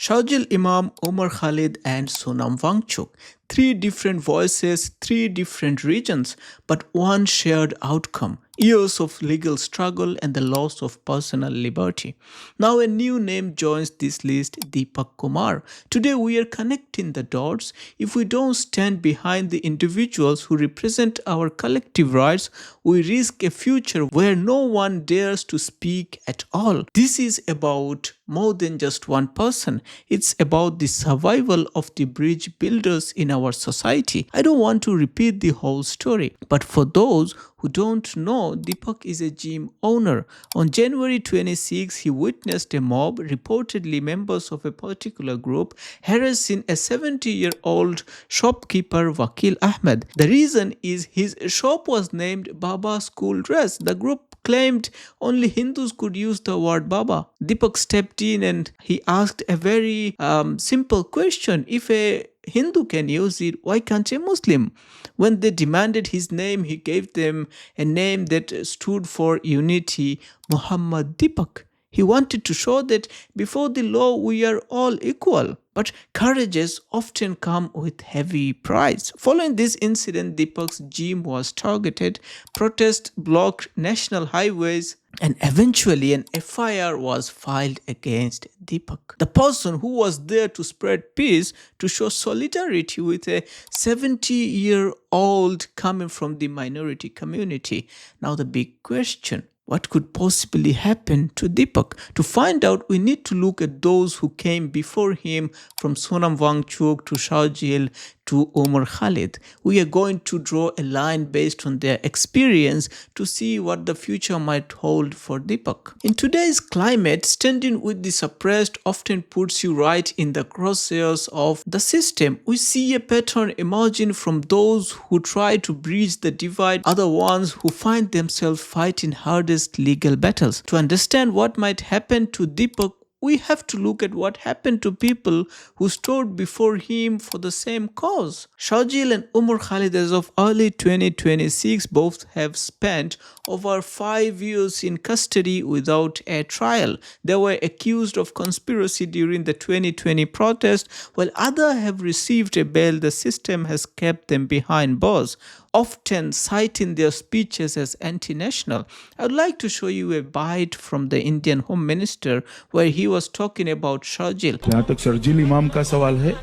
Sharjeel Imam, Umar Khalid, and Sonam Wangchuk. Three different voices, three different regions, but one shared outcome: years of legal struggle and the loss of personal liberty. Now, a new name joins this list: Deepak Kumar. Today, we are connecting the dots. If we don't stand behind the individuals who represent our collective rights, we risk a future where no one dares to speak at all. This is about more than just one person. It's about the survival of the bridge builders in our society. I don't want to repeat the whole story, but for those who don't know, Deepak is a gym owner. On January 26, he witnessed a mob, reportedly members of a particular group, harassing a 70-year-old shopkeeper, Vakil Ahmed. The reason is his shop was named Baba School Dress. The group claimed only Hindus could use the word Baba. Deepak stepped in and he asked a very simple question: if a Hindu can use it, why can't a Muslim? When they demanded his name, he gave them a name that stood for unity: Muhammad Deepak. He wanted to show that before the law we are all equal. But courages often come with heavy price. Following this incident, Deepak's gym was targeted, protests blocked national highways, and eventually an FIR was filed against Deepak. The person who was there to spread peace, to show solidarity with a 70-year-old coming from the minority community. Now the big question: what could possibly happen to Deepak? To find out, we need to look at those who came before him, from Sonam Wangchuk to Sharjeel to Umar Khalid. We are going to draw a line based on their experience to see what the future might hold for Deepak. In today's climate, standing with the suppressed often puts you right in the crosshairs of the system. We see a pattern emerging from those who try to bridge the divide, other ones who find themselves fighting hardest legal battles. To understand what might happen to Deepak, we have to look at what happened to people who stood before him for the same cause. Sharjeel and Umar Khalid, as of early 2026, both have spent over 5 years in custody without a trial. They were accused of conspiracy during the 2020 protest, while others have received a bail. The system has kept them behind bars, often citing their speeches as anti-national. I would like to show you a bite from the Indian Home Minister where he was talking about Sharjeel. जहाँ तक शर्जील इमाम का सवाल है,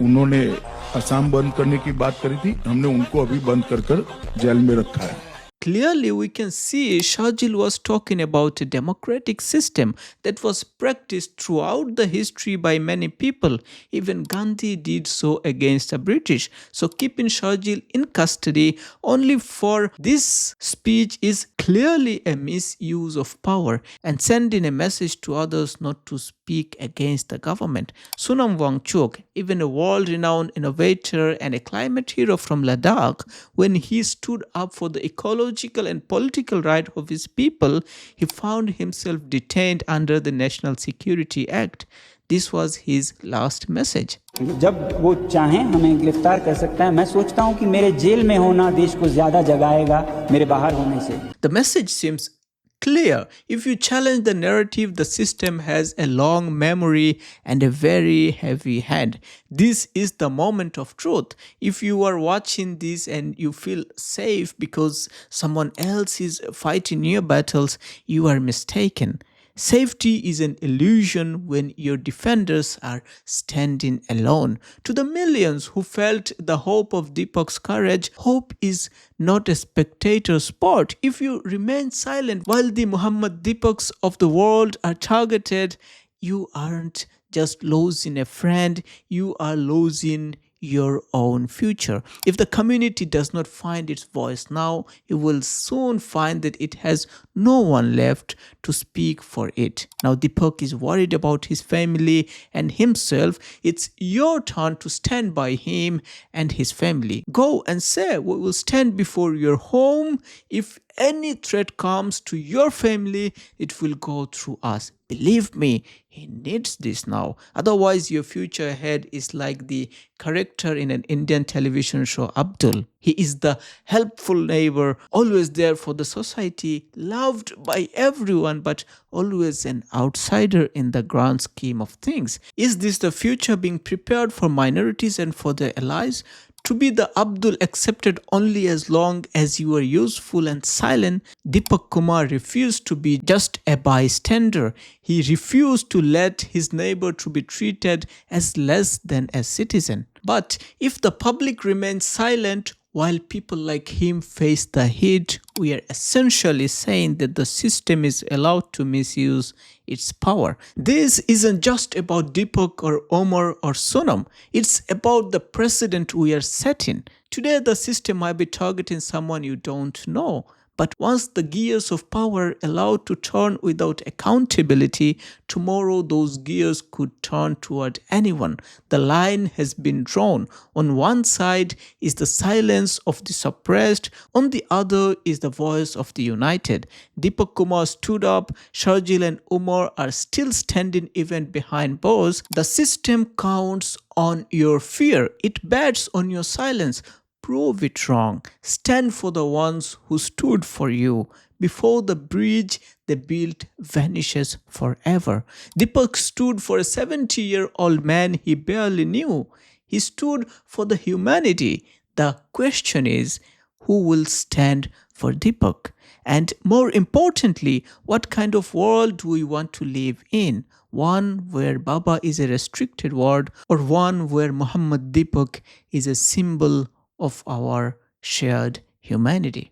उन्होंने असम बंद करने की बात करी थी, हमने उनको अभी बंद कर जेल में रखा है. Clearly, we can see Sharjeel was talking about a democratic system that was practiced throughout the history by many people. Even Gandhi did so against the British. So keeping Sharjeel in custody only for this speech is clearly a misuse of power and sending a message to others not to speak against the government. Sonam Wangchuk, even a world-renowned innovator and a climate hero from Ladakh, when he stood up for the ecological and political right of his people, he found himself detained under the National Security Act. This was his last message. जब वो चाहें हमें गिरफ्तार कर सकता है. मैं सोचता हूं कि मेरे जेल में होना देश को ज्यादा जगाएगा मेरे बाहर होने से. The message seems clear. If you challenge the narrative, the system has a long memory and a very heavy hand. This is the moment of truth. If you are watching this and you feel safe because someone else is fighting your battles, you are mistaken. Safety is an illusion when your defenders are standing alone. To the millions who felt the hope of Deepak's courage, hope is not a spectator sport. If you remain silent while the Muhammad Deepaks of the world are targeted, you aren't just losing a friend, you are losing your own future. If the community does not find its voice now, it will soon find that it has no one left to speak for it. Now Deepak is worried about his family and himself. It's your turn to stand by him and his family. Go and say, we will stand before your home if any threat comes to your family, it will go through us. Believe me, he needs this now. Otherwise, your future ahead is like the character in an Indian television show, Abdul. He is the helpful neighbor, always there for the society, loved by everyone, but always an outsider in the grand scheme of things. Is this the future being prepared for minorities and for their allies? To be the Abdul accepted only as long as you are useful and silent, Deepak Kumar refused to be just a bystander. He refused to let his neighbor to be treated as less than a citizen. But if the public remains silent, while people like him face the heat, we are essentially saying that the system is allowed to misuse its power. This isn't just about Deepak or Omar or Sonam, it's about the precedent we are setting. Today, the system might be targeting someone you don't know. But once the gears of power are allowed to turn without accountability, tomorrow those gears could turn toward anyone. The line has been drawn. On one side is the silence of the suppressed, on the other is the voice of the united. Deepak Kumar stood up, Sharjeel and Umar are still standing even behind bars. The system counts on your fear, it bets on your silence. Prove it wrong. Stand for the ones who stood for you. Before the bridge they built vanishes forever. Deepak stood for a 70-year-old man he barely knew. He stood for the humanity. The question is, who will stand for Deepak? And more importantly, what kind of world do we want to live in? One where Baba is a restricted word, or one where Muhammad Deepak is a symbol of our shared humanity?